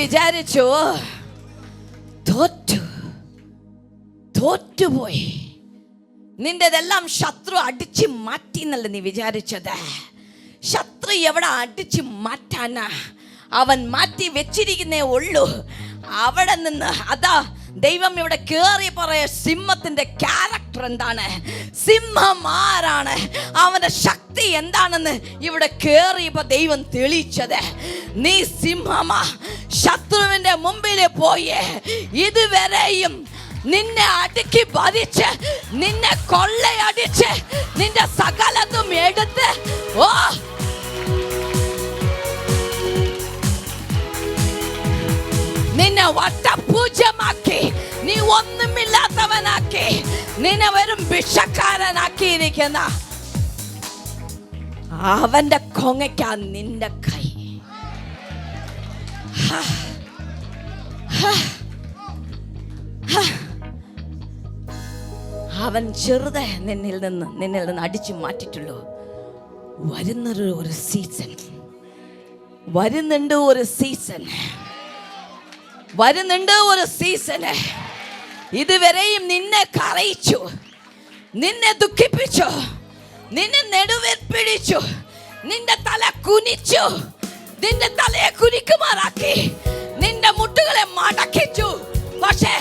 വിചാരിച്ചു തോറ്റുപോയി, നിന്റെതെല്ലാം ശത്രു അടിച്ച് മാറ്റി എന്നല്ല നീ വിചാരിച്ചത്. ശത്രു എവിടെ അടിച്ച് മാറ്റാനാ? അവൻ മാറ്റി വെച്ചിരിക്കുന്നേ ഉള്ളൂ. അവിടെ നിന്ന് അതാ ദൈവം ഇവിടെ കേറി പറയ സിംഹത്തിന്റെ ക്യാരക്ടർ എന്താണ്, സിംഹം ആരാണ്, അവന്റെ ശക്തി എന്താണെന്ന് ഇവിടെ കേറിയപ്പോ ദൈവം തെളിയിച്ചത്. നീ സിംഹമാ. ശത്രുവിന്റെ മുമ്പിൽ പോയി ഇതുവരെയും നിന്നെ അടുക്കി ബാധിച്ച്, നിന്നെ കൊള്ളയടിച്ച്, നിന്റെ സകലതും എടുത്ത് നിന്നെ വട്ടപൂജ്യമാക്കി, നീ ഒന്നുമില്ലാത്തവനാക്കി, നിന്നെ വെറും ഭിക്ഷക്കാരനാക്കിയിരിക്കുന്ന അവന്റെ കൊങ്ങയ്ക്കാ നിന്റെ കൈ. അവൻ ചെറുതെ നിന്നിൽ നിന്ന് അടിച്ചു മാറ്റിട്ടുള്ളൂ. വരുന്നുണ്ട് ഒരു സീസൺ. ഇതുവരെയും നിന്നെ കരയിച്ചു, നിന്നെ ദുഃഖിപ്പിച്ചു, നിന്നെ നെടുവേർപ്പിടിച്ചു, നിന്റെ തല കുനിച്ചു, നിന്റെ തലയെ കുനിക്കുമാറാക്കി, നിന്റെ മുട്ടുകളെ മടക്കിച്ചു. പക്ഷേ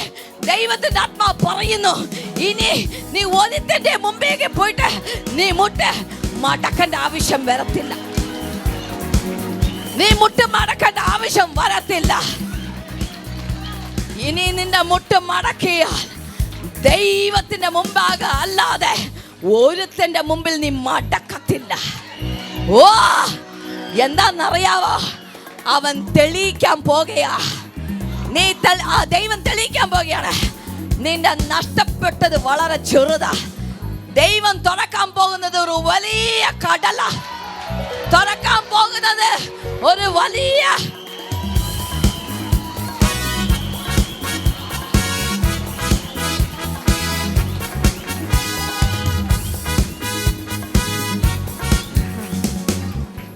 ദൈവത്തിന്റെ ആത്മാവ് പറയുന്നു, ഇനി നീ ഒരുത്തന്റെ മുമ്പേക്ക് പോയിട്ട് നീ മുട്ട് മടക്കേണ്ട ആവശ്യം വരത്തില്ല. നീ മുട്ട് മടക്കേണ്ട ആവശ്യം വരത്തില്ല. ഇനി നിന്റെ മുട്ട് മടക്കിയാൽ ദൈവത്തിന്റെ മുമ്പാകെ അല്ലാതെ ഒരുത്തന്റെ മുമ്പിൽ നീ മടക്കത്തില്ല. ഓ, എന്താന്നറിയാവോ? അവൻ തെളിയിക്കാൻ പോകുകയാ. ദൈവം തെളിയിക്കാൻ പോകുകയാണ്. നിന്റെ നഷ്ടപ്പെട്ടത് വളരെ ചെറുതാ. ദൈവം തുറക്കാൻ പോകുന്നത് ഒരു വലിയ കടല, തുറക്കാൻ പോകുന്നത് ഒരു വലിയ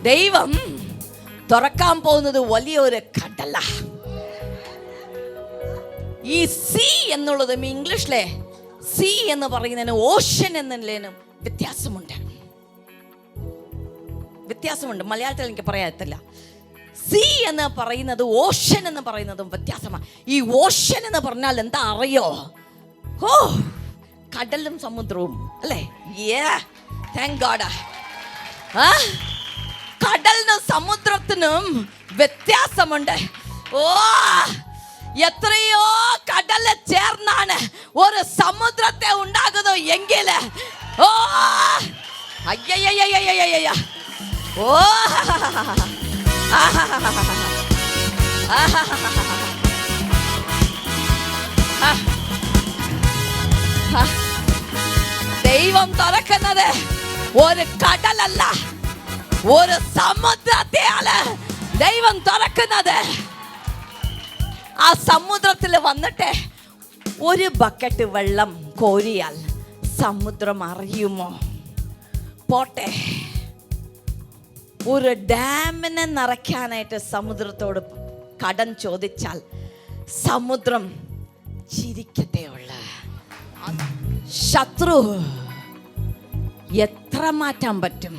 ദൈവം തുറക്കാൻ പോകുന്നത് വലിയൊരു കടല. ഈ സീ എന്നുള്ളത് ഇംഗ്ലീഷിലെ സീ എന്ന് പറയുന്നതിന് ഓഷൻ എന്നതിനും വ്യത്യാസമുണ്ട്. മലയാളത്തിൽ എനിക്ക് പറയാത്തില്ല. സീ എന്ന് പറയുന്നത് ഓഷൻ എന്ന് പറയുന്നതും വ്യത്യാസമാണ്. ഈ ഓഷൻ എന്ന് പറഞ്ഞാൽ എന്താ അറിയോ? ഓ, കടലും സമുദ്രവും അല്ലേ? Thank God. കടലിനും സമുദ്രത്തിനും വ്യത്യാസമുണ്ട്. ഓ, എത്രയോ കടല് ചേർന്നാണ് ഒരു സമുദ്രത്തെ ഉണ്ടാകുന്നു എങ്കിൽ ഓ അയ്യയ്യ ഓ ദൈവം തുറക്കുന്നത് ഒരു കടലല്ല, ഒരു സമുദ്രത്തെയാണ് ദൈവം തുറക്കുന്നത്. ആ സമുദ്രത്തിൽ വന്നിട്ട് ഒരു ബക്കറ്റ് വെള്ളം കോരിയാൽ സമുദ്രം അറിയുമോ? പോട്ടെ, ഒരു ഡാമിനെ നിറയ്ക്കാനായിട്ട് സമുദ്രത്തോട് കടം ചോദിച്ചാൽ സമുദ്രം ചിരിക്കത്തേ ഉള്ളു. ശത്രു എത്ര മാറ്റാൻ പറ്റും,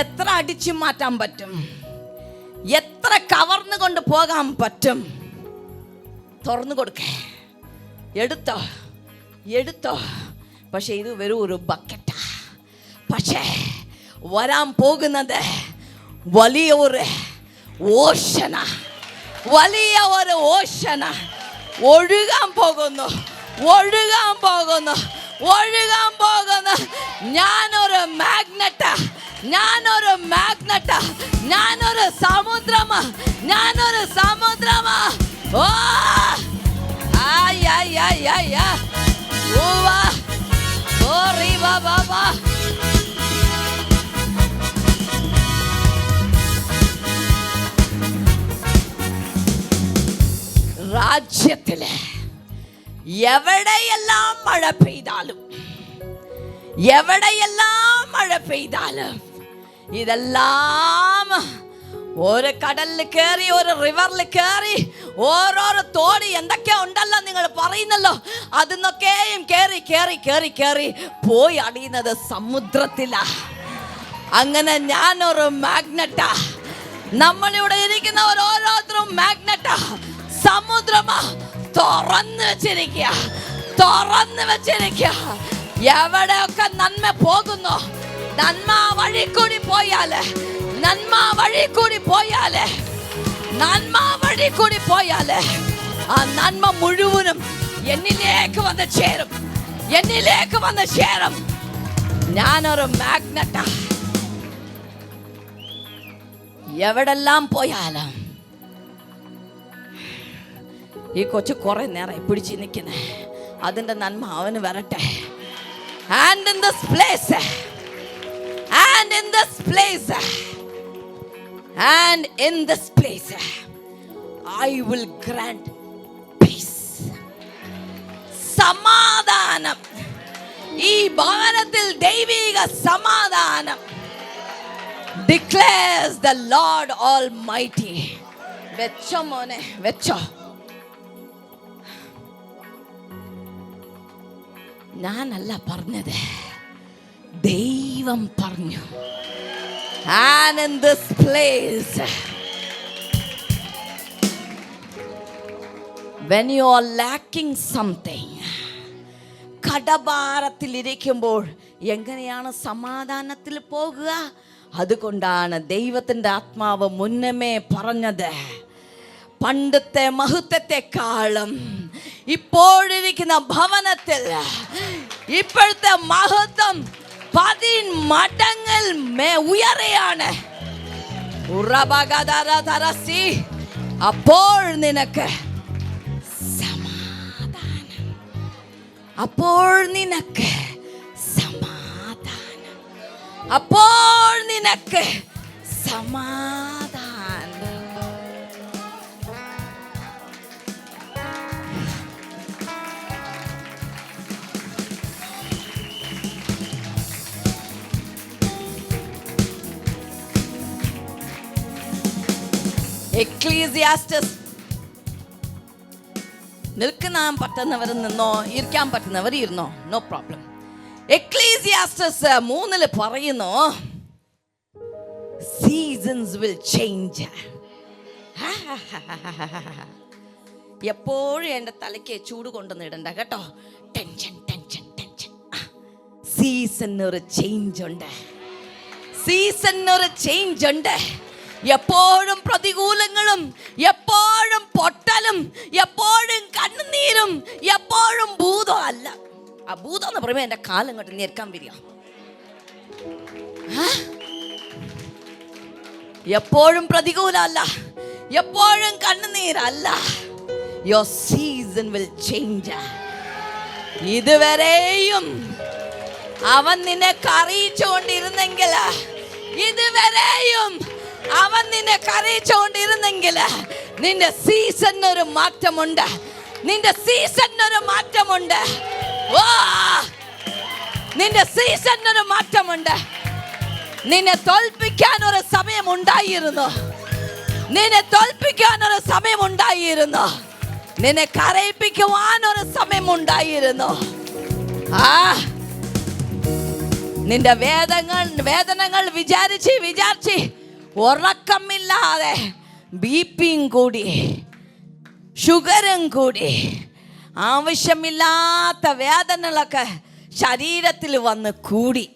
എത്ര അടിച്ചു മാറ്റാൻ പറ്റും, എത്ര കവർന്നു കൊണ്ട് പോകാൻ പറ്റും? തുറന്നു കൊടുക്കേ, എടുത്തോ. പക്ഷെ ഇത് വെറും ഒരു ബക്കറ്റാ. പക്ഷേ വരാൻ പോകുന്നത് വലിയ ഒരു ഓഷനാ, വലിയ ഒരു ഓഷനാ. ഒഴുകാൻ പോകുന്നു. ഞാനൊരു മാഗ്നറ്റാ, ഞാനൊരു സമുദ്രമാ. ഓ രാജ്യത്തില് എവിടെയെല്ലാം മഴ പെയ്താലും ഇതെല്ലാം ഒരു കടലിൽ കയറി, ഒരു റിവറിൽ കയറി, ഓരോരോ തോണി എന്തൊക്കെയാ ഉണ്ടല്ലോ നിങ്ങൾ പറയുന്നല്ലോ, അതിന്നൊക്കെയും കയറി കയറി കയറി കയറി പോയി അടിയുന്നത് സമുദ്രത്തിലാ. അങ്ങനെ ഞാനൊരു മാഗ്നറ്റാ. നമ്മളിവിടെ ഇരിക്കുന്നവർ ഓരോരുത്തരും മാഗ്നറ്റാ. സമുദ്രമാ തുറന്നു വെച്ചിരിക്കുക, തുറന്നു വെച്ചിരിക്കുക. എവിടെയൊക്കെ നന്മ പോകുന്നു, നന്മ വഴി കൂടി പോയാല്, നന്മ വഴി കൂടി പോയാല്, നന്മ വഴി കൂടി പോയാല് ആ നന്മ മുഴുവനും എന്നിലേക്ക് വന്ന് ചേരും, എന്നിലേക്ക് വന്ന് ചേരും. ഞാനൊരു മാഗ്നറ്റാ. എവിടെല്ലാം പോയാലും ഈ കൊച്ചു കുറെ നേരം പിടിച്ച് നിൽക്കുന്നേ, അതിന്റെ നന്മ അവന് വരട്ടെ. And in this place, and in this place, and in this place, I will grant peace. സമാധാനം. ഈ ഭവനത്തിൽ ദൈവിക സമാധാനം declares the Lord Almighty. വെച്ചോ മോനെ, വെച്ചോ. ഞാനല്ല പറഞ്ഞത്, ദൈവം പറഞ്ഞു. And in this place, when you are lacking something, കടഭാരത്തിലിരിക്കുമ്പോൾ എങ്ങനെയാണ് സമാധാനത്തിൽ പോകുക? അതുകൊണ്ടാണ് ദൈവത്തിൻ്റെ ആത്മാവ് മുന്നമേ പറഞ്ഞത്, പണ്ടത്തെ മഹത്വത്തെക്കാളും ഇപ്പോഴിരിക്കുന്ന ഭവനത്തിൽ ഇപ്പോഴത്തെ മഹത്വം 10 മടങ്ങിൽ ഉയരെയാണ്. അപ്പോൾ നിനക്ക് സമാധാനം, അപ്പോൾ നിനക്ക് സമാധാനം, അപ്പോൾ നിനക്ക് സമാധാനം. എക്ലീസിയാസ്റ്റസ്. നിൽക്കാൻ പറ്റുന്നവർ നിന്നോ, ഇരിക്കാൻ പറ്റുന്നവർ ഇരുന്നോ, നോ പ്രോബ്ലം. എക്ലീസിയാസ്റ്റസ് 3 പറയുന്നു, സീസൺസ് വിൽ ചേഞ്ച്. എപ്പോഴും എൻ്റെ തലയ്ക്ക് ചൂട് കൊണ്ടുവന്ന് ഇടണ്ട കേട്ടോ. Tension tension tension. സീസണിനൊരു ചേഞ്ച് ഉണ്ട്, സീസണിനൊരു ചേഞ്ച് ഉണ്ട്. എപ്പോഴും പ്രതികൂലങ്ങളും, എപ്പോഴും പൊട്ടലും, എപ്പോഴും കണ്ണുനീരും, എപ്പോഴും ഭൂതം അല്ല. ആ ഭൂതം എന്ന് പറയുമ്പോൾ എൻ്റെ കാലം കൊണ്ട് ഞെരുക്കാൻ വരിക. എപ്പോഴും പ്രതികൂലമല്ല, എപ്പോഴും കണ്ണുനീരല്ല. Your season will change. ഇതുവരെയും അവൻ നിന്നെ അറിയിച്ചുകൊണ്ടിരുന്നെങ്കിൽ, ഇതുവരെയും അവൻ നിന്നെ അറിയിച്ചുകൊണ്ടിരുന്നെങ്കിൽ, നിന്റെ സീസണിനൊരു മാറ്റമുണ്ട്, നിന്റെ സീസണിനൊരു മാറ്റമുണ്ട്. ഓ, നിന്റെ സീസണിനൊരു മാറ്റമുണ്ട്. നിന്നെ തോൽപ്പിക്കാൻ ഒരു സമയമുണ്ടായിരുന്നു, നിന്നെ തോൽപ്പിക്കാൻ ഒരു സമയമുണ്ടായിരുന്നു, നിന്നെ കരയിപ്പിക്കുവാൻ ഒരു സമയമുണ്ടായിരുന്നു. നിന്റെ വേദനകൾ വിചാരിച്ച് ഉറക്കമില്ലാതെ ബിപിയും കൂടി, ഷുഗറും കൂടി, ആവശ്യമില്ലാത്ത വേദനകളൊക്കെ ശരീരത്തിൽ വന്ന് കൂടി.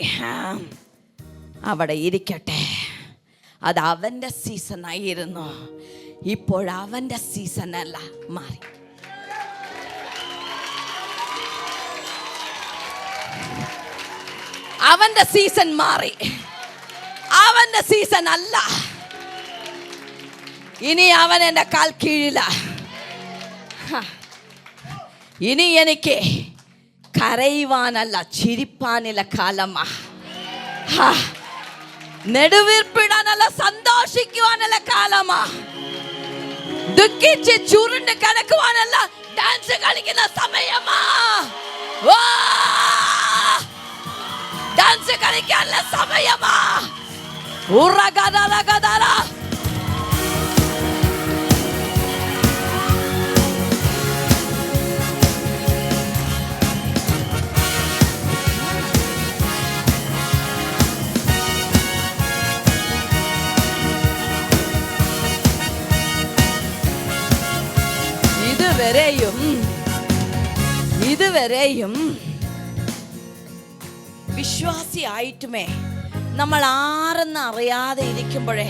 അവിടെ ഇരിക്കട്ടെ, അത് അവൻ്റെ സീസണായിരുന്നു. ഇപ്പോഴവൻ്റെ സീസണല്ല, മാറി. അവൻ്റെ സീസൺ മാറി, അവൻ്റെ സീസൺ അല്ല. ഇനി അവൻ എൻ്റെ കാൽ കീഴില. ഇനി എനിക്ക് കരയുവാനല്ല, ചിരിപ്പാനുള്ള കാലമാ. നെടുവീർപ്പിടാനല്ല, സന്തോഷിക്കുവാനുള്ള കാലമാ. ദുഃഖിച്ച് ചുരുണ്ട് കിടക്കുവാനല്ല, ഡാൻസ് കളിക്കുന്ന സമയമാ. ഡാൻസ് കളിക്കാനുള്ള സമയമാ. ഇതുവരെയും വിശ്വാസിയായിട്ടുമേ നമ്മൾ ആരെന്ന് അറിയാതെ ഇരിക്കുമ്പോഴേ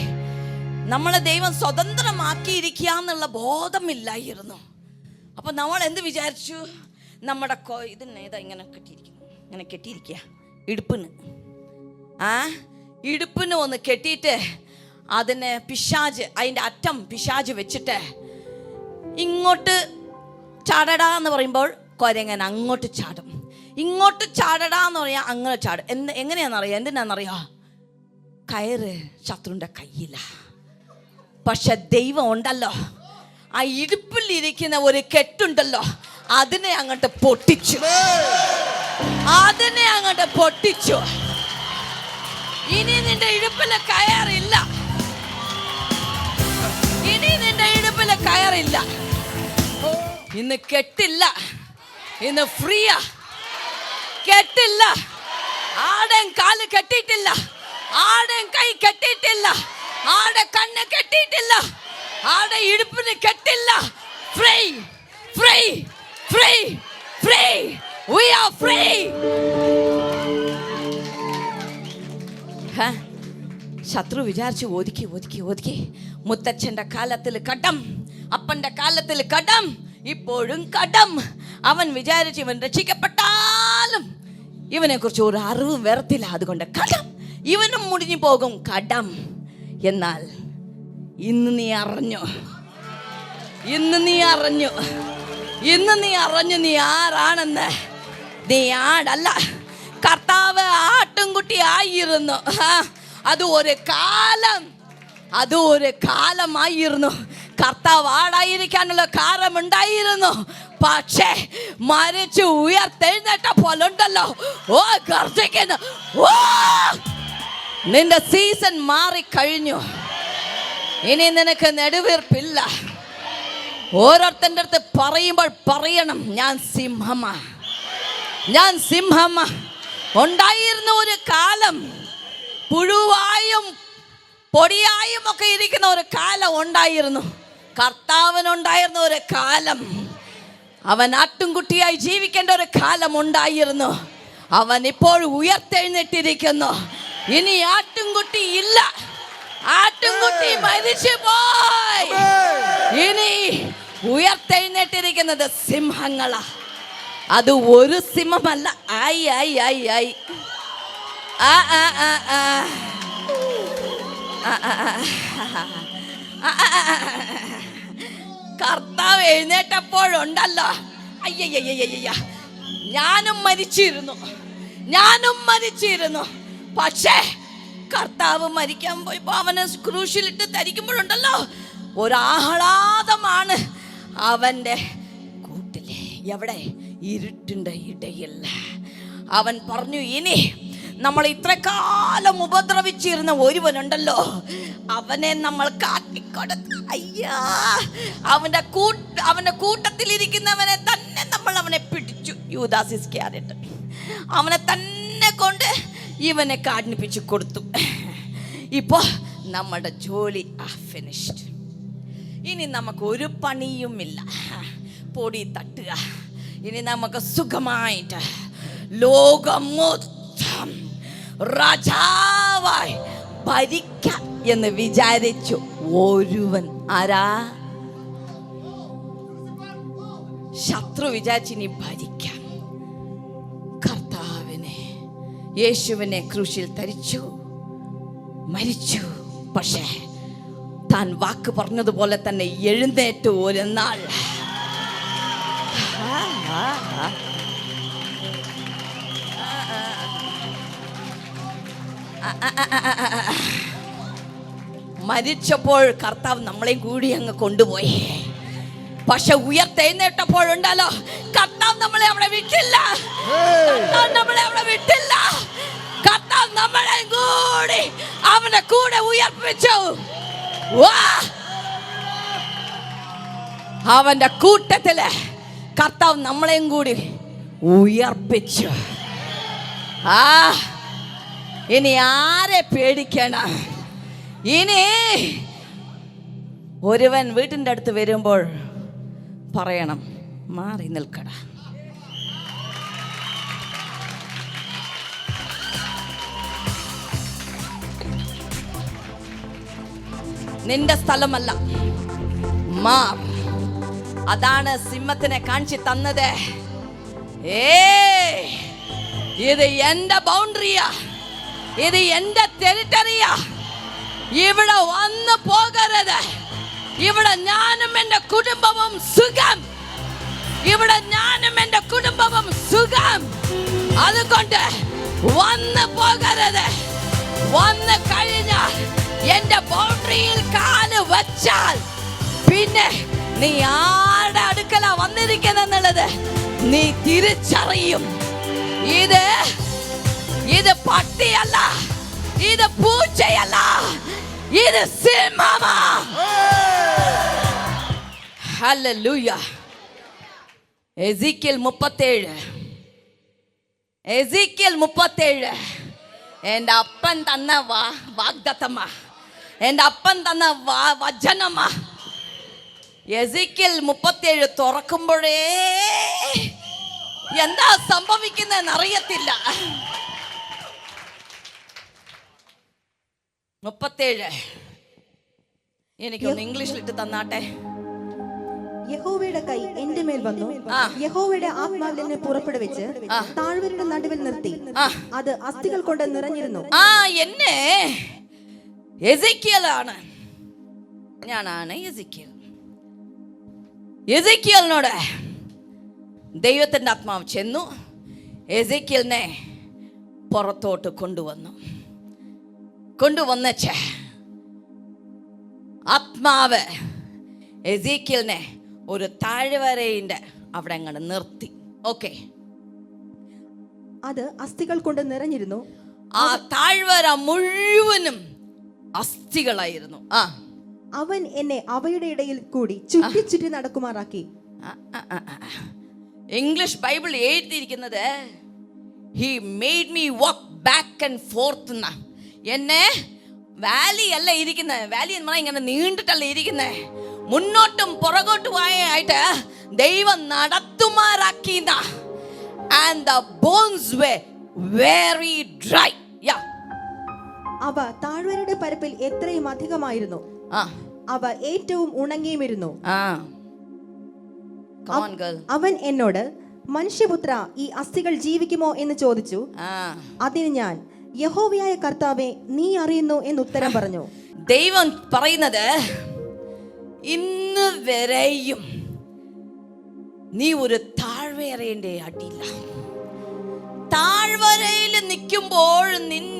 നമ്മളെ ദൈവം സ്വതന്ത്രമാക്കിയിരിക്കുക എന്നുള്ള ബോധമില്ലായിരുന്നു. അപ്പൊ നമ്മൾ എന്ത് വിചാരിച്ചു? നമ്മുടെ ഇതിനേതാ ഇങ്ങനെ കെട്ടിയിരിക്കുക ഇടുപ്പിന് ഇടുപ്പിന് ഒന്ന് കെട്ടിയിട്ട് അതിനെ അതിൻ്റെ അറ്റം പിശാജ് വെച്ചിട്ട് ഇങ്ങോട്ട് ചാടടാന്ന് പറയുമ്പോൾ കൊരങ്ങൻ അങ്ങോട്ട് ചാടും, ഇങ്ങോട്ട് ചാടടാന്ന് പറയാ അങ്ങനെ ചാടും. എങ്ങനെയാണെന്നറിയാം? എന്തിനാണെന്നറിയോ? കയറ് ശത്രുവിൻ്റെ കയ്യില. പക്ഷെ ദൈവം ഉണ്ടല്ലോ, ആ ഇടുപ്പിലിരിക്കുന്ന ഒരു കെട്ടുണ്ടല്ലോ, അതിനെ അങ്ങോട്ട് പൊട്ടിച്ചു. ഇനി നിന്റെ ഇടുപ്പില് കയറില്ല, ഇന്ന് കെട്ടില്ല, ഇന്ന് ഫ്രീയാ. കെട്ടില്ല, ആടെയും കാല് കെട്ടിയിട്ടില്ല, ആടെയും കൈ കെട്ടിയിട്ടില്ല, ആടെ കണ്ണ് കെട്ടിയിട്ടില്ല, ആടെ ഇടുപ്പിന് കെട്ടില്ല. Free, free, free, free. We are free. ശത്രു വിചാരിച്ചു ഒതുക്കി. മുത്തച്ഛൻ്റെ കാലത്തിൽ കടം, അപ്പൻ്റെ കാലത്തിൽ കടം, ഇപ്പോഴും കടം. അവൻ വിചാരിച്ചു ഇവൻ രക്ഷിക്കപ്പെട്ടാലും ഇവനെ കുറിച്ച് ഒരു അറിവും വരത്തില്ല, അതുകൊണ്ട് കടം, ഇവനും മുടിഞ്ഞു പോകും കടം. എന്നാൽ ഇന്ന് നീ അറിഞ്ഞു നീ ആരാണെന്ന്. നീ ആടല്ല, കർത്താവ് ആട്ടുംകുട്ടി ആയിരുന്നു. അത് ഒരു കാലമായിരുന്നു. കർത്താവ് ആടായിരിക്കാനുള്ള കാലമുണ്ടായിരുന്നു. പക്ഷേ മരിച്ചു ഉയർത്തെഴുന്നേറ്റ പോലുണ്ടല്ലോ, ഓ ഗർജിക്കുന്നു, ഓ നിന്റെ സീസൺ മാറിക്കഴിഞ്ഞു. ഇനി നിനക്ക് നെടുവീർപ്പില്ല. ഓരോരുത്തൻ്റെ അടുത്ത് പറയുമ്പോൾ പറയണം, ഞാൻ സിംഹമാ. ഉണ്ടായിരുന്ന ഒരു കാലം, പുഴുവായും പൊടിയായും ഒക്കെ ഇരിക്കുന്ന ഒരു കാലം ഉണ്ടായിരുന്നു. കർത്താവിനുണ്ടായിരുന്ന ഒരു കാലം, അവൻ ആട്ടുംകുട്ടിയായി ജീവിക്കേണ്ട ഒരു കാലം ഉണ്ടായിരുന്നു. അവൻ ഇപ്പോൾ ഉയർത്തെഴുന്നേറ്റിരിക്കുന്നു. ഇനി ആട്ടുംകുട്ടി ഇല്ല, ആട്ടുംകുട്ടി മരിച്ചു പോയി. ഇനി ഉയർത്തെഴുന്നേറ്റിരിക്കുന്നത് സിംഹങ്ങളാ. അത് ഒരു സിംഹമല്ല. കർത്താവ് എഴുന്നേറ്റപ്പോഴുണ്ടല്ലോ, അയ്യയ്യ, ഞാനും മരിച്ചിരുന്നു. പക്ഷേ കർത്താവ് മരിക്കാൻ പോയപ്പോ അവനെ ക്രൂശിലിട്ട് ധരിക്കുമ്പോഴുണ്ടല്ലോ, ഒരാഹ്ലാദമാണ് അവൻ്റെ കൂട്ടിലെ. എവിടെ? ഇരുട്ടിൻ്റെ ഇടയിൽ. അവൻ പറഞ്ഞു, ഇനി നമ്മൾ ഇത്ര കാലം ഉപദ്രവിച്ചിരുന്ന ഒരുവനുണ്ടല്ലോ, അവനെ നമ്മൾ കാട്ടിക്കൊടുത്തു. അയ്യാ, അവന്റെ കൂട്ടത്തിലിരിക്കുന്നവനെ തന്നെ നമ്മൾ അവനെ പിടിച്ചു. യൂദാസ് ഇസ്കറിയോട്ട് അവനെ തന്നെ കൊണ്ട് ഇവനെ കാണിപ്പിച്ചു കൊടുത്തു. ഇപ്പോൾ നമ്മുടെ ജോലി ഫിനിഷ്ഡ്. ഇനി നമുക്ക് ഒരു പണിയുമില്ല, പൊടി തട്ടുക. ഇനി നമുക്ക് സുഖമായിട്ട് ലോകം മൊത്തം രാജാവായി ഭരിക്കാം എന്ന് വിചാരിച്ചു ഒരുവൻ. ആരാ? ശത്രു വിചാരിച്ചു ഇനി ഭരിക്കാം. കർത്താവിനെ, യേശുവിനെ ക്രൂശിൽ ധരിച്ചു, മരിച്ചു. പക്ഷേ താൻ വാക്ക് പറഞ്ഞതുപോലെ തന്നെ എഴുന്നേറ്റു ഒരു നാൾ. മരിച്ചപ്പോൾ കർത്താവ് നമ്മളെയും കൂടി അങ്ങ് കൊണ്ടുപോയി. പക്ഷെ ഉയർത്തെഴുന്നേറ്റപ്പോഴുണ്ടല്ലോ, കർത്താവ് നമ്മളെ അവിടെ വിട്ടില്ല. കർത്താവ് നമ്മളെ കൂടി അവന്റെ കൂടെ ഉയർപ്പിച്ചു. അവന്റെ കൂട്ടത്തില് കർത്താവ് നമ്മളെയും കൂടി ഉയർപ്പിച്ചു. ഇനി ആരെ പേടിക്കണം? ഇനി ഒരുവൻ വീട്ടിൻ്റെ അടുത്ത് വരുമ്പോൾ പറയണം, മാറി നിൽക്കട, നിന്റെ സ്ഥലമല്ല. മാർ. അതാണ് സിംഹത്തിനെ കാണിച്ചു തന്നത്. ഇത് എന്റെ ബൗണ്ടറിയാ, ഇത് എന്റെ ടെറിട്ടറിയാ. ഇവിടെ വന്നു പോകരുത്. ഇവിടെ ഞാനും എന്റെ കുടുംബവും സുഖം. ഇവിടെ ഞാനും എന്റെ കുടുംബവും സുഖം. അതുകൊണ്ട് വന്നു പോകരുത്. വന്നു കഴിഞ്ഞാൽ എന്റെ ബൗണ്ടറിയിൽ കാല് വച്ചാൽ പിന്നെ നീ ആരുടെ അടുക്കല വന്നിരിക്കുന്നെന്നുള്ളത് നീ തിരിച്ചറിയും. ഇത് പട്ടിയല്ല, ഇത് പൂച്ചയല്ല, ഇത് സിംഹമാ. ഹല്ലേലൂയ. എസേക്കിയേൽ 37 എൻ്റെ അപ്പൻ തന്ന വാഗ്ദത്തമാ, എൻ്റെ അപ്പൻ തന്ന വചനമാ. എസേക്കിയേൽ 37 തുറക്കുമ്പോഴേ എന്താ സംഭവിക്കുന്നതെന്ന് അറിയത്തില്ല. 37 എനിക്കൊന്ന് ഇംഗ്ലീഷിലിട്ട് തന്നാട്ടെ. യഹോവയുടെ കൈ എന്റെ മേൽ വന്നു, യഹോവയുടെ ആത്മാവിൽ എന്നെ പുറപ്പെടുവിച്ച് താഴ്വരയുടെ നടുവിൽ നിർത്തി. അത് അസ്ഥികൾ കൊണ്ട് നിറഞ്ഞിരുന്നു. എന്നെ എസേക്കിയേലാണ്, ഞാനാണ് എസേക്കിയേൽ. എസേക്കിയേലിനോട് ദൈവത്തിന്റെ ആത്മാവ് ചെന്നു എസേക്കിയേലിനെ പുറത്തോട്ട് കൊണ്ടുവന്നച്ച് ആത്മാവ് എസേക്കിയേലിനെ ഒരു താഴ്വരയുടെ അവിടെ അങ്ങോട്ട് നിർത്തി. ഓക്കെ, അത് അസ്ഥികൾ കൊണ്ട് നിറഞ്ഞിരുന്നു. ആ താഴ്വര മുഴുവനും അസ്ഥികളായിരുന്നു. അവൻ എന്നെ അവയുടെ ഇടയിൽ കൂടി ചുറ്റി നടക്കുമാറാക്കി. ഇംഗ്ലീഷ് ബൈബിൾ എഴുതിയിരിക്കുന്നത് he made me walk back and forth എന്നാ. എന്നെ വാലി അല്ല ഇരിക്കുന്നത്, വാലി എന്ന് പറഞ്ഞാൽ ഇങ്ങനെ നീണ്ടിട്ടല്ല ഇരിക്കുന്നത്, മുന്നോട്ടും പുറകോട്ടുമായിട്ട് ദൈവം നടത്തുമാറാക്കി. And the bones were very dry. അവ താഴ്വരയുടെ പരപ്പിൽ എത്രയും അധികമായിരുന്നു, അവ ഏറ്റവും ഉണങ്ങിയുമിരുന്നു. അവൻ എന്നോട്, മനുഷ്യപുത്ര, ഈ അസ്ഥികൾ ജീവിക്കുമോ എന്ന് ചോദിച്ചു. അതിന് ഞാൻ, യഹോവയായ കർത്താവേ, നീ അറിയുന്നു എന്ന് ഉത്തരം പറഞ്ഞു. ദൈവം പറയുന്നത്, ഇന്ന് വരെയും നീ ഒരു താഴ്വരയുടെ അടിയില്ല. താഴ്വരയിൽ നിൽക്കുമ്പോൾ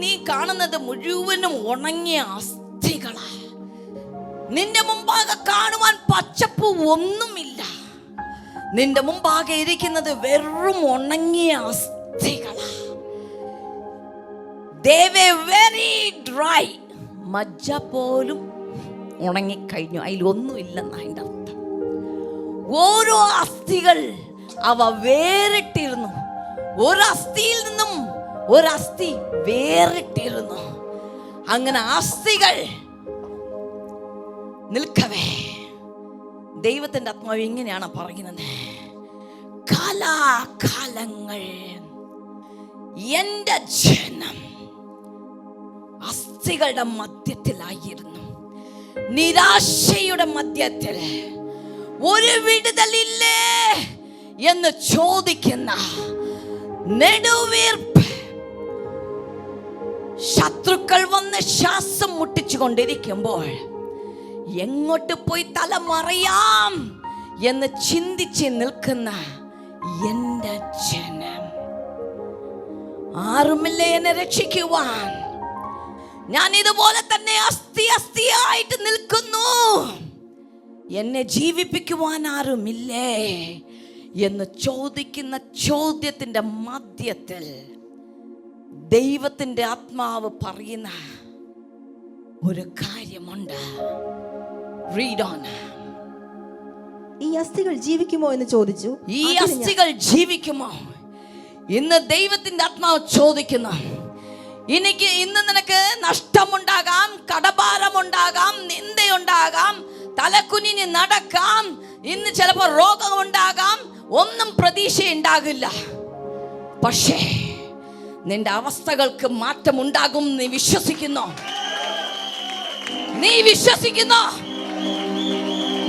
നീ കാണുന്നത് മുഴുവനും ഉണങ്ങിയ അസ്ഥികളാ. നിന്റെ മുമ്പാകെ കാണുവാൻ പച്ചപ്പ് ഒന്നുമില്ല. നിന്റെ മുമ്പാകെ ഇരിക്കുന്നത് വെറും ഉണങ്ങിയ അസ്ഥികളാ. They were very dry. മജ്ജ പോലും ഉണങ്ങിക്കഴിഞ്ഞു, അതിലൊന്നും ഇല്ലെന്ന് അതിൻ്റെ അർത്ഥം. ഓരോ അസ്ഥികൾ അവ വേറിട്ടിരുന്നു. ഒരസ്ഥിയിൽ നിന്നും ഒരസ്ഥി വേറിട്ടിരുന്നു. അങ്ങനെ അസ്ഥികൾ നിൽക്കവേ ദൈവത്തിന്റെ ആത്മാവ് ഇങ്ങനെയാണ് പറയുന്നത്, കാലാകാലങ്ങൾ എന്റെ ജനം അസ്ഥികളുടെ മധ്യത്തിലായിരുന്നു, നിരാശയുടെ മധ്യത്തിൽ, ഒരു വിടുതലില്ലേ എന്ന് ചോദിക്കുന്ന നെടുവീർപ്പ്. ശത്രുക്കൾ വന്ന് ശ്വാസം മുട്ടിച്ചു കൊണ്ടിരിക്കുമ്പോൾ എങ്ങോട്ട് പോയി തല മറയാം എന്ന് ചിന്തിച്ച് നിൽക്കുന്ന എന്റെ ജനം, ആരുമില്ലേ എന്നെ രക്ഷിക്കുവാൻ? ഞാൻ ഇതുപോലെ തന്നെ അസ്ഥിയായിട്ട് നിൽക്കുന്നു, എന്നെ ജീവിപ്പിക്കുവാൻ ആരുമില്ലേ എന്ന് ചോദിക്കുന്ന ചോദ്യത്തിന്റെ മധ്യത്തിൽ ദൈവത്തിന്റെ ആത്മാവ് പറയുന്ന ഒരു കാര്യമുണ്ട്. Read on. ഈ അസ്ഥികൾ ജീവിക്കുമോ എന്ന് ചോദിച്ചു. ഈ അസ്ഥികൾ ജീവിക്കുമോ? ഇന്ന് ദൈവത്തിന്റെ ആത്മാവ് ചോദിക്കുന്നു. ഇന്ന് നിനക്ക് നഷ്ടമുണ്ടാകാം, കടഭാരമുണ്ടാകാം, നിന്ദയുണ്ടാകാം, തലകുനിഞ്ഞ് നടക്കാം, ഇന്ന് ചിലപ്പോൾ രോഗമുണ്ടാകാം, ഒന്നും പ്രതീക്ഷയുണ്ടാകില്ല. പക്ഷേ നിന്റെ അവസ്ഥകൾക്ക് മാറ്റമുണ്ടാകും. നീ വിശ്വസിക്കുന്നു? നീ വിശ്വസിക്കുന്നോ?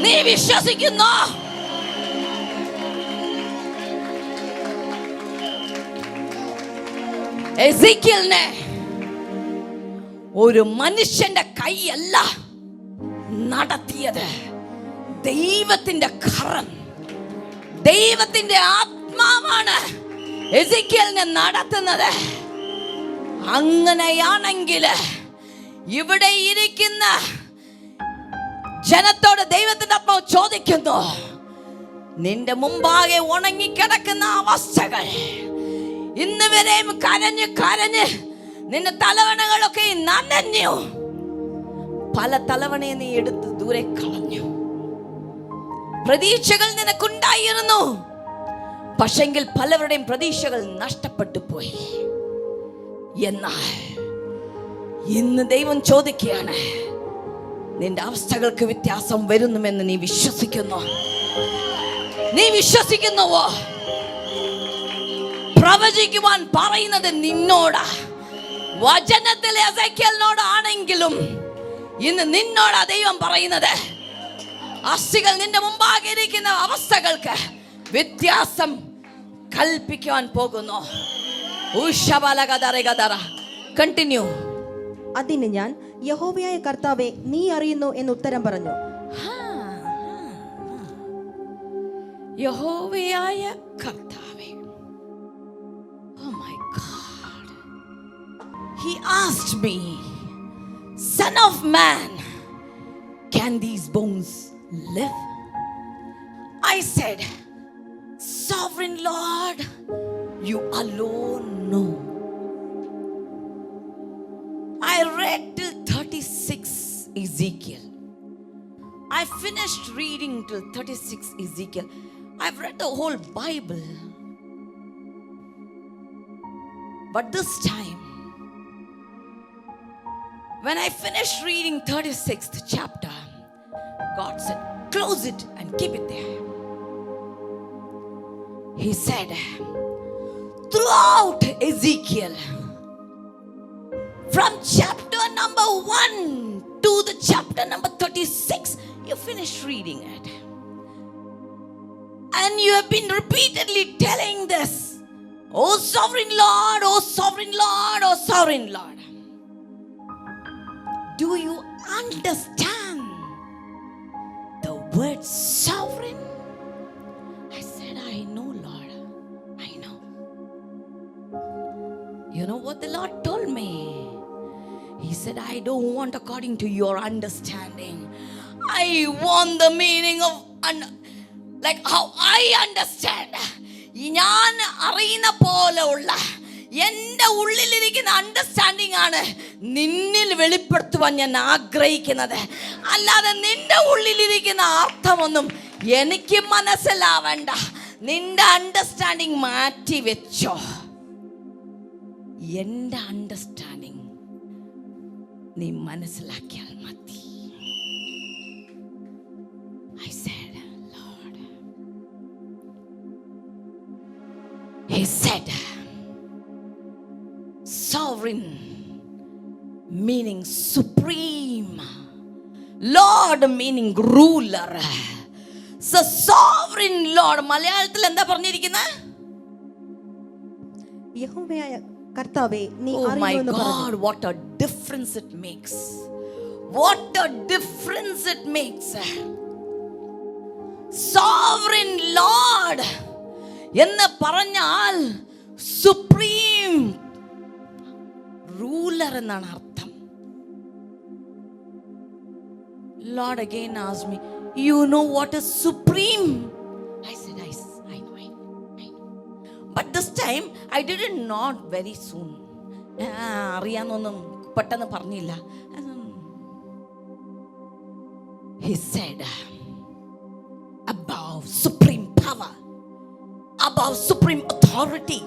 നീ വിശ്വസിക്കുന്നോ? എസേക്കിയലിനെ ഒരു മനുഷ്യന്റെ കൈയല്ല നടത്തിയത്, ദൈവത്തിന്റെ കരം, ദൈവത്തിന്റെ ആത്മാവാണ് എസേക്കിയലിനെ നടത്തുന്നത്. അങ്ങനെയാണെങ്കിൽ ഇവിടെ ഇരിക്കുന്ന ജനത്തോട് ദൈവത്തിന്റെ ആത്മാവ് ചോദിക്കുന്നു, നിന്റെ മുമ്പാകെ ഉണങ്ങിക്കിടക്കുന്ന അവസ്ഥകൾ, ഇന്ന് വരെയും കരഞ്ഞ് കരഞ്ഞ് നിന്റെ തലവണകളൊക്കെ നനഞ്ഞു, പല തലവണയെ നീ എടുത്ത് ദൂരെ കളഞ്ഞു. പ്രതീക്ഷകൾ നിനക്കുണ്ടായിരുന്നു, പക്ഷെങ്കിൽ പലവരുടെയും പ്രതീക്ഷകൾ നഷ്ടപ്പെട്ടു പോയി. എന്നാൽ ഇന്ന് ദൈവം ചോദിക്കുകയാണ്, നിന്റെ അവസ്ഥകൾക്ക് വ്യത്യാസം വരുന്നുമെന്ന് നീ വിശ്വസിക്കുന്നു? നീ വിശ്വസിക്കുന്നുവോ? പ്രവചിക്കുവാൻ പറയുന്നത് നിന്നോടാ. വചനത്തിലെ എസേക്കിയലിനോടാണെങ്കിലും ഇന്ന് നിന്നോടാ ദൈവം പറയുന്നത്. അസ്ഥികൾ നിന്റെ മുമ്പാകെ ഇരിക്കുന്ന അവസ്ഥകൾക്ക് വ്യത്യാസം കൽപ്പിക്കുവാൻ പോകുന്നു. കണ്ടിന്യൂ. അതിന് ഞാൻ, യഹോവയായ കർത്താവേ, നീ അറിയുന്നു എന്ന് ഉത്തരം പറഞ്ഞു. യഹോവയായ കർത്താവേ, oh my God, he asked me, son of man, can these bones live? I said, sovereign Lord, you alone know. I read till 36 Ezekiel. I finished reading till 36 Ezekiel. I've read the whole Bible. But this time, when I finished reading 36th chapter, God said, close it and keep it there. He said, throughout Ezekiel, from chapter number 1 to the chapter number 36, you finished reading it. And you have been repeatedly telling this, oh sovereign Lord, oh sovereign Lord, oh sovereign Lord. Do you understand the word sovereign? I said, I know, Lord. I know. You know what the Lord told me? He said, I don't want according to your understanding. I want the meaning of like how I understand. ഞാൻ അറിയുന്ന പോലെയുള്ള എൻ്റെ ഉള്ളിലിരിക്കുന്ന understanding ആണ് നിന്നിൽ വെളിപ്പെടുത്തുവാൻ ഞാൻ ആഗ്രഹിക്കുന്നത്. അല്ലാതെ നിന്റെ ഉള്ളിലിരിക്കുന്ന അർത്ഥമൊന്നും എനിക്ക് മനസ്സിലാവണ്ട. നിന്റെ അണ്ടർസ്റ്റാൻഡിംഗ് മാറ്റി വെച്ചോ. എൻ്റെ അണ്ടർസ്റ്റാൻഡിംഗ് നീ മനസ്സിലാക്കിയാൽ മതി. I said, Lord. He said, sovereign meaning supreme, Lord meaning ruler. So sovereign Lord, മലയാളത്തിൽ എന്താ പറഞ്ഞിരിക്കുന്നത്? യഹോവയായ കർത്താവേ, നീ Oh my അറിയുന്നു എന്ന് പറഞ്ഞു. God, what a difference it makes. What a difference it makes. Sovereign Lord എന്ന് പറഞ്ഞാൽ സുപ്രീം റൂലർ എന്നാണ് അർത്ഥം. Lord again asked me, you know what is supreme? I said, I know. But this time I didn't know very soon. അറിയാന്നൊന്നും പെട്ടെന്ന് പറഞ്ഞില്ല. He said, above supreme power, above supreme authority,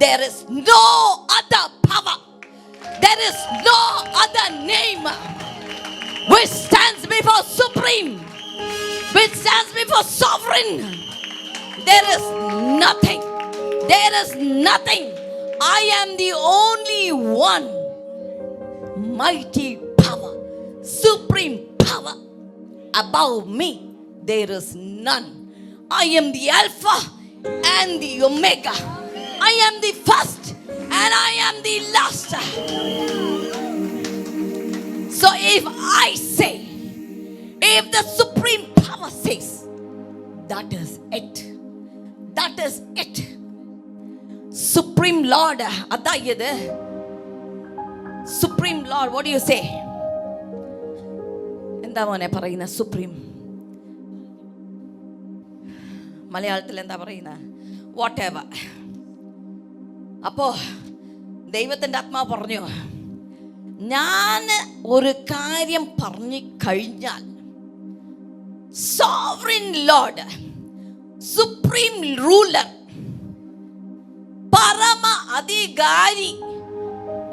there is no other power, there is no other name which stands before supreme, which stands before sovereign. There is nothing. There is nothing. I am the only one. Mighty power, supreme power. Above me there is none. I am the Alpha and the Omega. I am the first and I am the last. So if I say, if the supreme power says, that is it. That is it. Supreme Lord, adayide. Supreme Lord, what do you say? എന്താ മോനെ പറയുന്ന? Supreme മലയാളത്തിൽ എന്താ പറയുന്ന? What ever. അപ്പോ ദൈവത്തിൻ്റെ ആത്മാവ് പറഞ്ഞു, ഞാൻ ഒരു കാര്യം പറഞ്ഞു കഴിഞ്ഞാൽ സോവറിൻ ലോർഡ്, സുപ്രീം റൂളർ, പരമ അധികാരി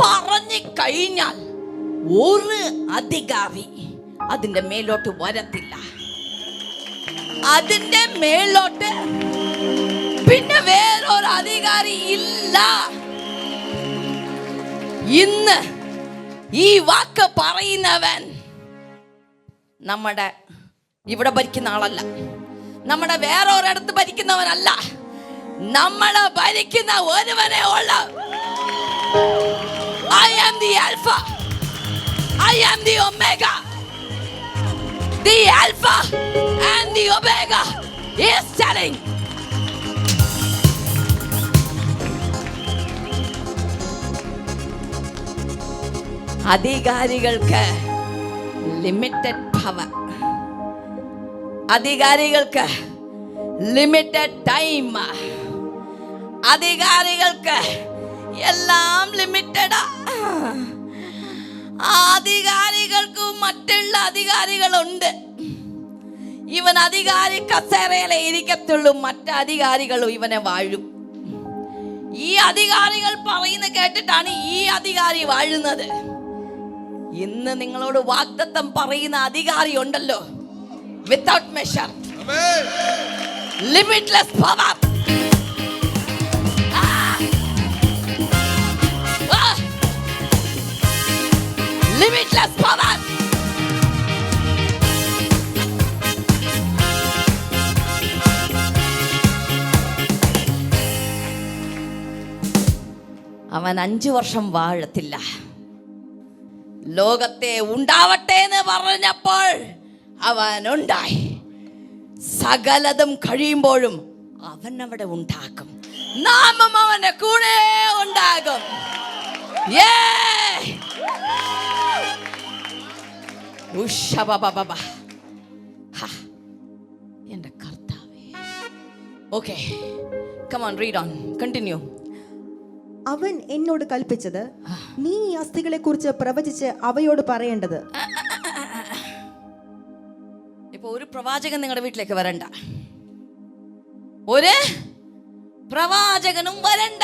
പറഞ്ഞു കഴിഞ്ഞാൽ ഒരു അധികാരി അതിന്റെ മേലോട്ട് വരത്തില്ല. അതിന്റെ മേലോട്ട് പിന്നെ വേറൊരു അധികാരി ഇല്ല. ഇന്ന് ഈ വാക്ക് പറയുന്നവൻ നമ്മുടെ ഇവിടെ ഭരിക്കുന്ന ആളല്ല, നമ്മുടെ വേറെ ഒരിടത്ത് ഭരിക്കുന്നവനല്ല, നമ്മളെ ഭരിക്കുന്ന ഒരുവനെ ഉള്ള. I am the Alpha, I am the Omega. The Alpha and the Omega is telling. അധികാരികൾക്ക് ലിമിറ്റഡ് പവർ, അധികാരികൾക്ക് ലിമിറ്റഡ് ടൈം, അധികാരികൾക്ക് എല്ലാം ലിമിറ്റഡാ. അധികാരികൾക്ക് മറ്റുള്ള അധികാരികളുണ്ട്. ഇവൻ അധികാരി കസേരയിലെ ഇരിക്കത്തുള്ളൂ, മറ്റധികാരികളും ഇവനെ വാഴും. ഈ അധികാരികൾ പറയുന്ന കേട്ടിട്ടാണ് ഈ അധികാരി വാഴുന്നത്. ഇന്ന് നിങ്ങളോട് വാഗ്ദത്തം പറയുന്ന അധികാരി ഉണ്ടല്ലോ, without measure, limitless power. Limitless power. അവൻ 5 വർഷം വാഴത്തില്ല. ലോകത്തെ ഉണ്ടാവട്ടെ എന്ന് പറഞ്ഞപ്പോൾ അവൻ ഉണ്ടായി. സകലതും കഴിയുമ്പോഴും അവൻ അവിടെ ഉണ്ടാകും. നാമം അവന്റെ കൂടെ ഉണ്ടാകും. എന്റെ കർത്താവേ. Okay, come on, read on, continue. അവൻ എന്നോട് കൽപ്പിച്ചത്, നീ ഈ അസ്ഥികളെ കുറിച്ച് പ്രവചിച്ച് അവയോട് പറയേണ്ടത്. ഇപ്പൊ ഒരു പ്രവാചകൻ നിങ്ങളുടെ വീട്ടിലേക്ക് വരണ്ട, ഒരു പ്രവാചകനും വരണ്ട,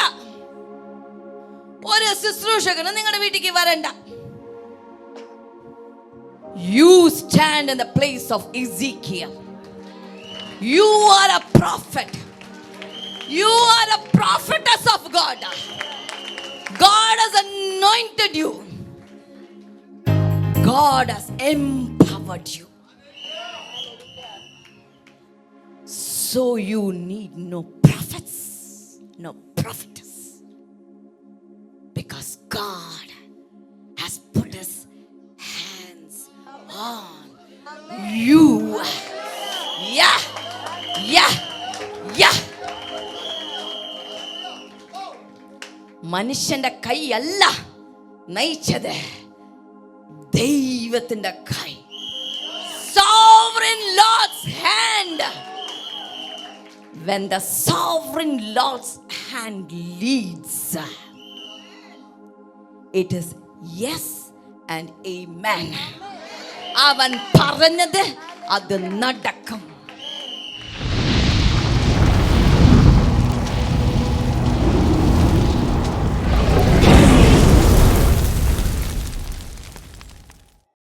ഒരു ശുശ്രൂഷകനും നിങ്ങളുടെ വീട്ടിലേക്ക് വരണ്ട. You stand in the place of Ezekiel. You are a prophet. You are a prophetess of God. God has anointed you. God has empowered you. So you need no prophets, no prophetess. Because God has put his hands on you. Yeah. മനുഷ്യന്റെ കൈയല്ല നയിച്ചത്, ദൈവത്തിന്റെ കൈ. Sovereign Lord's hand. When the sovereign Lord's hand leads, it is yes and amen. അവൻ പറഞ്ഞത് അത് നടക്കും.